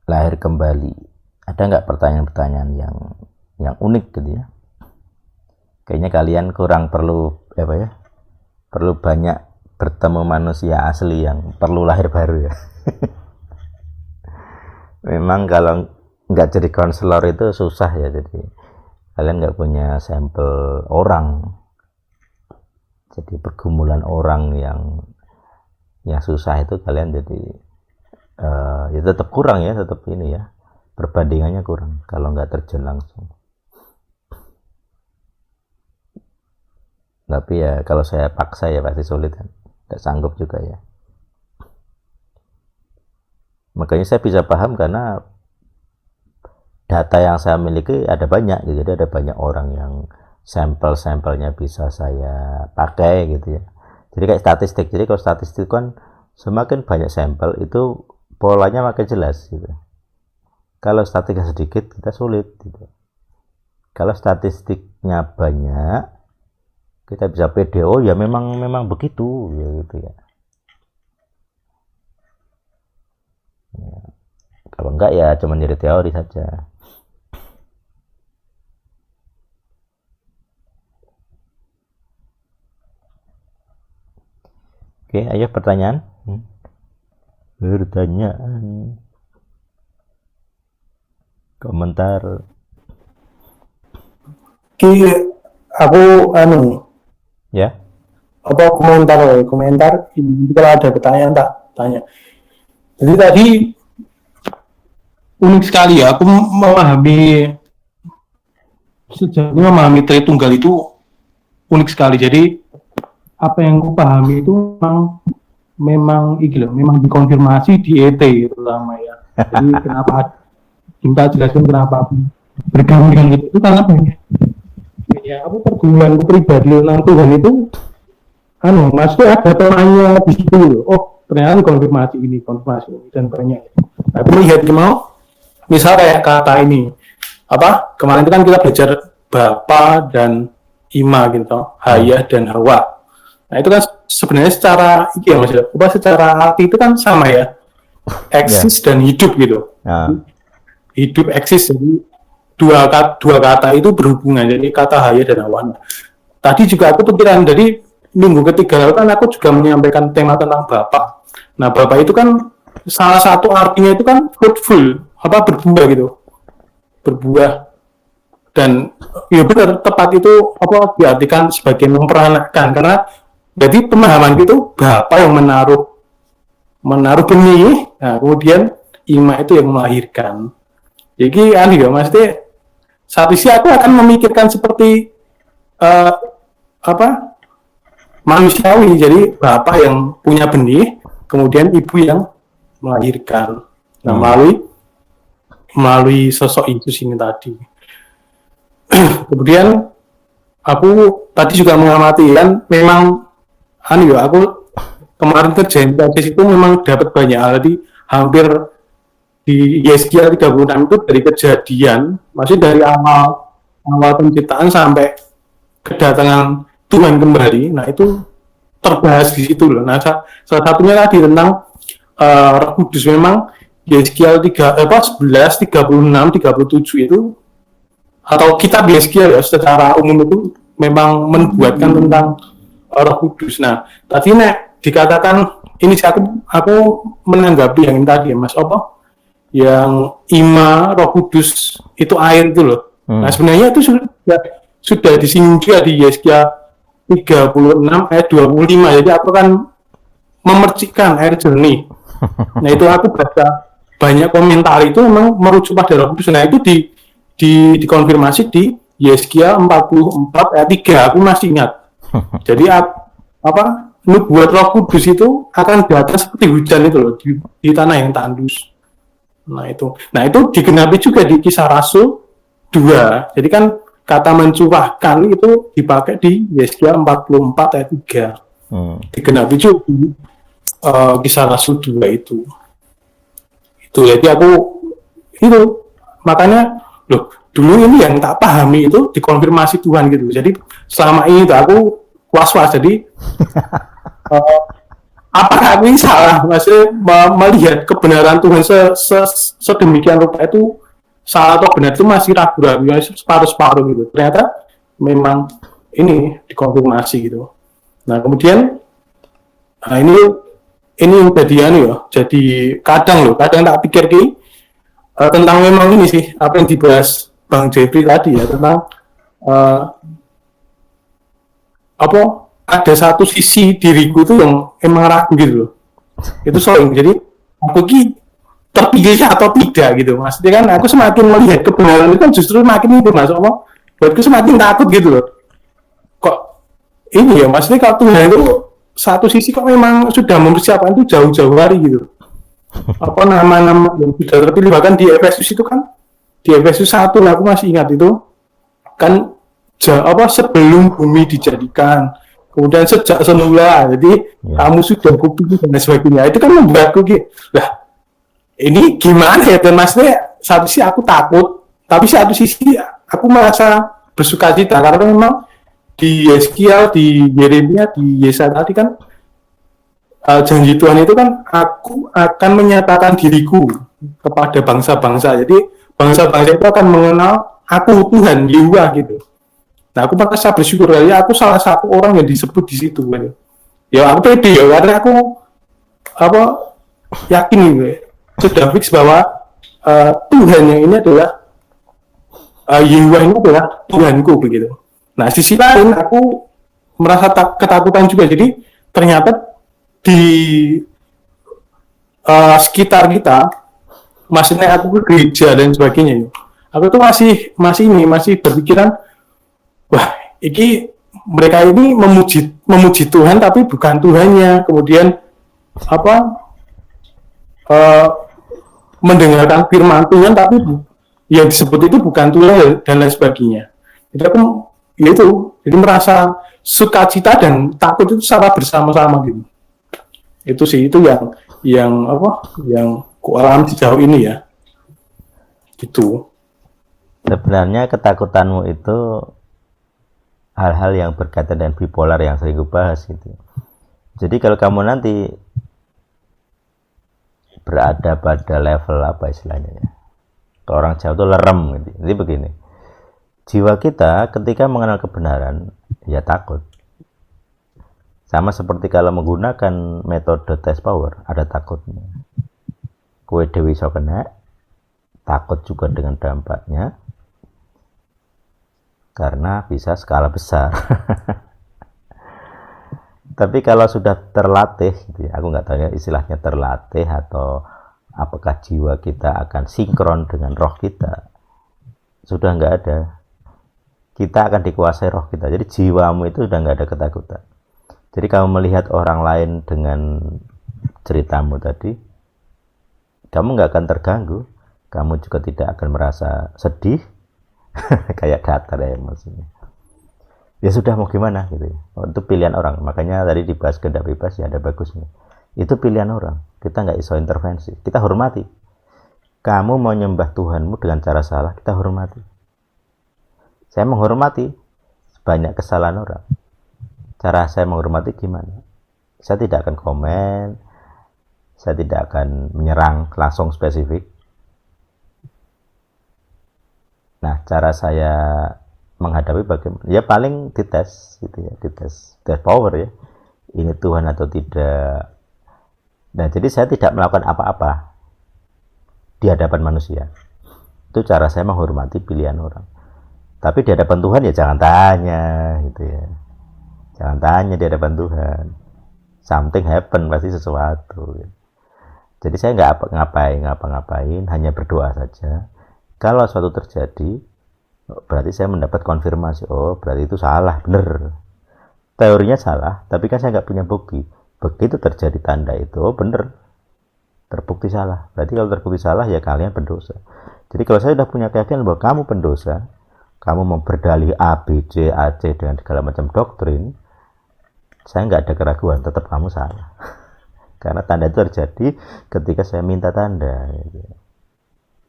lahir kembali, ada nggak pertanyaan-pertanyaan yang unik gitu ya? Kayaknya kalian kurang perlu perlu banyak bertemu manusia asli yang perlu lahir baru ya. Memang kalau nggak jadi konselor itu susah ya, jadi kalian nggak punya sampel orang, jadi pergumulan orang yang susah itu kalian jadi ya tetap kurang ya, tetap ini ya, perbandingannya kurang kalau nggak terjun langsung. Tapi ya kalau saya paksa ya pasti sulit kan, tidak sanggup juga ya. Makanya saya bisa paham karena data yang saya miliki ada banyak gitu, jadi ada banyak orang yang sampel-sampelnya bisa saya pakai gitu ya. Jadi kayak statistik, jadi kalau statistik kan semakin banyak sampel itu polanya makin jelas gitu. Kalau statistiknya sedikit kita sulit gitu. Kalau statistiknya banyak kita bisa pede, oh ya memang begitu ya gitu ya. Kalau enggak ya cuma jadi teori saja. Oke, ayo pertanyaan. Pertanyaan. Komentar. Aku Ya. apa komentar ini kalau ada pertanyaan tak tanya. Jadi tadi unik sekali ya, aku sejauh ini memahami Tritunggal itu unik sekali. Jadi apa yang aku pahami itu memang dikonfirmasi di ET terutama ya. Jadi kenapa kita jelaskan kenapa bergabung dengan itu karena banyak ya, aku pergumulan pribadi tentang Tuhan itu maksudnya ada temannya di situ loh. Oh ternyata konfirmasi ini dan banyak. Tapi lihat mau misal kayak kata ini kemarin itu kan kita belajar Bapa dan Ima gitu, Hayah dan Hawa. Nah itu kan sebenarnya secara secara arti itu kan sama ya, eksis dan hidup gitu. Hidup eksis, jadi dua kata itu berhubungan, jadi kata Hayah dan Hawa. Tadi juga aku pikiran, jadi minggu ketiga lalu kan aku juga menyampaikan tema tentang Bapa. Nah Bapa itu kan salah satu artinya itu kan fruitful, berbuah gitu, berbuah. Dan ya benar, tepat itu diartikan sebagai memperanakkan, karena jadi pemahaman itu Bapa yang menaruh benih, nah kemudian Ima itu yang melahirkan. Jadi maksudnya satu sisi aku akan memikirkan seperti manusiawi, jadi bapak yang punya benih, kemudian ibu yang melahirkan. Nah melalui sosok itu sini tadi. Kemudian aku tadi juga mengamati kan, memang aku kemarin kerjain tesis itu memang dapat banyak hal, jadi hampir di Yesaya 36 itu dari kejadian, masih dari awal penciptaan sampai kedatangan Tuhan kembali. Nah itu terbahas di situ loh. Nah salah satunya tadi tentang Roh Kudus. Memang Yesaya 11, 36, 37 itu, atau kitab Yesaya ya secara umum itu memang menubuatkan tentang Roh Kudus. Nah tadi dikatakan ini aku menanggapi yang tadi ya Mas, yang Ima Roh Kudus itu air itu loh. Nah sebenarnya itu sudah disinggung juga di Yesaya 36 ayat 25. Jadi aku kan memercikkan air jernih. Nah itu aku baca banyak komentar itu memang merujuk pada Roh Kudus. Nah itu dikonfirmasi di Yesaya 44 ayat 3. Aku masih ingat. Jadi nubuat Roh Kudus itu akan datang seperti hujan itu loh di tanah yang tandus. Nah itu digenapi juga di Kisah Rasul 2. Jadi kan kata mencurahkan itu dipakai di Yesaya 44 ayat 3. Digenapi juga di Kisah Rasul 2 itu. Jadi aku itu makanya dulu ini yang tak pahami itu dikonfirmasi Tuhan gitu. Jadi selama ini aku was-was, jadi apakah aku ini salah? Maksudnya melihat kebenaran Tuhan sedemikian rupa itu salah atau benar itu masih ragu-ragu, masih separuh-separuh gitu. Ternyata memang ini dikonfirmasi gitu. Nah kemudian ini yang jadi kadang tak pikir tentang memang ini sih apa yang dibahas Bang Jeffrey tadi ya tentang apa ada satu sisi diriku tuh yang emang ragu gitu loh. Itu sering jadi aku terpilih atau tidak gitu. Maksudnya kan aku semakin melihat kebenaran itu kan justru makin itu masuk apa buatku semakin takut gitu loh. Kok ini ya maksudnya kalau Tuhan itu satu sisi kok memang sudah mempersiapkan itu jauh-jauh hari gitu. Apa nama-nama yang sudah terpilih bahkan di Efesus itu kan di Efesus 1 aku masih ingat itu kan sebelum bumi dijadikan kemudian sejak semula jadi kamu sudah kupilih dan sebagainya itu kan membuatku lah ini gimana ya dan maksudnya satu sisi aku takut tapi satu sisi aku merasa bersukacita karena memang di Yeskiel, di Yeremia, di Yesaya tadi kan janji Tuhan itu kan aku akan menyatakan diriku kepada bangsa-bangsa. Jadi bangsa-bangsa itu akan mengenal aku Tuhan, Yehuwa gitu. Nah aku merasa bersyukur ya aku salah satu orang yang disebut di situ. Gitu. Ya aku pede ya karena aku yakin gitu, sudah fix bahwa Tuhan yang ini adalah Yehuwa ini adalah Tuhanku begitu. Nah sisi lain aku merasa ketakutan juga. Jadi ternyata di sekitar kita, maksudnya aku ke gereja dan sebagainya, aku tuh masih berpikiran, wah, mereka ini memuji Tuhan tapi bukan Tuhannya, kemudian mendengarkan firman Tuhan tapi yang disebut itu bukan Tuhan dan lain sebagainya. Jadi aku jadi merasa sukacita dan takut itu secara bersama-sama gitu. Itu sih itu yang kualami sejauh ini ya gitu. Sebenarnya ketakutanmu itu hal-hal yang berkaitan dengan bipolar yang sering gue bahas gitu. Jadi kalau kamu nanti berada pada level apa istilahnya ya, orang Jawa itu lerem gitu. Jadi begini, jiwa kita ketika mengenal kebenaran ya takut. Sama seperti kalau menggunakan metode test power, ada takutnya. Kue dewi so kena, takut juga dengan dampaknya, karena bisa skala besar. Tapi kalau sudah terlatih, gitu ya, aku nggak tahu ya istilahnya terlatih atau apakah jiwa kita akan sinkron dengan roh kita, sudah nggak ada. Kita akan dikuasai roh kita. Jadi jiwamu itu sudah nggak ada ketakutan. Jadi kamu melihat orang lain dengan ceritamu tadi, kamu nggak akan terganggu, kamu juga tidak akan merasa sedih, kayak datar ya maksudnya. Ya sudah mau gimana gitu ya. Itu pilihan orang, makanya tadi dibahas kehendak bebas ya ada bagusnya. Itu pilihan orang, kita nggak iso intervensi, kita hormati. Kamu mau nyembah Tuhanmu dengan cara salah, kita hormati. Saya menghormati banyak kesalahan orang. Cara saya menghormati gimana? Saya tidak akan komen, saya tidak akan menyerang langsung spesifik. Nah, cara saya menghadapi bagaimana? Ya paling dites gitu ya, dites power ya. Ini Tuhan atau tidak. Nah, jadi saya tidak melakukan apa-apa di hadapan manusia. Itu cara saya menghormati pilihan orang. Tapi di hadapan Tuhan ya jangan tanya gitu ya. Jangan tanya di hadapan Tuhan. Something happen, pasti sesuatu. Jadi saya nggak ngapa-ngapain, hanya berdoa saja. Kalau suatu terjadi, berarti saya mendapat konfirmasi. Oh, berarti itu salah, bener. Teorinya salah, tapi kan saya nggak punya bukti. Begitu terjadi tanda itu, oh bener. Terbukti salah. Berarti kalau terbukti salah, ya kalian pendosa. Jadi kalau saya sudah punya keyakinan bahwa kamu pendosa, kamu memperdalih A, B, C, A, C dengan segala macam doktrin, saya nggak ada keraguan, tetap kamu salah. Karena tanda itu terjadi ketika saya minta tanda. Gitu.